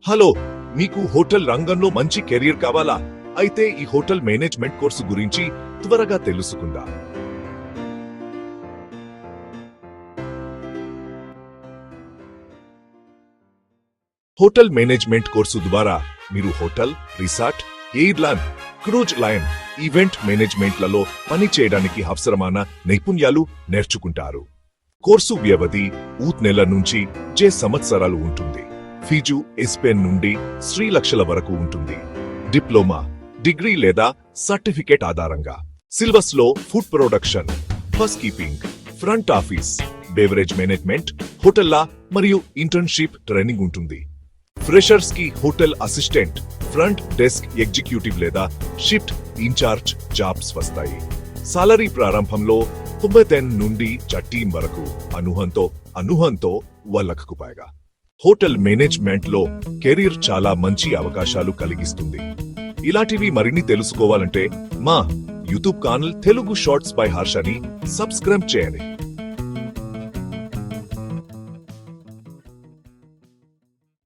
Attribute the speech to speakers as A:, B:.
A: Hello, మీకు hotel రంగంలో మంచి కెరీర్ కావాలా? అయితే ఈ హోటల్ మేనేజ్మెంట్ కోర్సు గురించి త్వరగా తెలుసుకుందాం. హోటల్ మేనేజ్మెంట్ కోర్సు ద్వారా మీరు hotel, resort, airline, cruise line, event మేనేజ్మెంట్లలో పని చేయడానికి అవసరమైన నైపుణ్యాలు నేర్చుకుంటారు. కోర్సు వ్యవధి 3 నెలల నుంచి 6 సంవత్సరాలు ఉంటుంది. ఫీజు ఎస్పెన్ నుండి 3 లక్షల వరకు ఉంటుంది. డిప్లొమా, డిగ్రీ లేదా సర్టిఫికేట్ ఆధారంగా. సిలబస్ లో food production, house keeping, front office, beverage management, హోటల్లా మరియు ఇంటర్న్షిప్ ట్రైనింగ్ ఉంటుంది. ఫ్రెషర్స్ కి hotel assistant, front desk executive లేదా షిఫ్ట్ ఇన్ఛార్జ్ జాబ్స్ వస్తాయి. సాలరీ ప్రారంభంలో 90 నుండి 30 వరకు. అనుహంతో 1 లక్షకు పైగా. హోటల్ మేనేజ్మెంట్ లో కెరీర్ చాలా మంచి అవకాశాలు కలిగిస్తుంది. ఇలాంటివి మరిన్ని తెలుసుకోవాలంటే మా YouTube channel Telugu shorts by హర్షని సబ్స్క్రైబ్ చేయండి.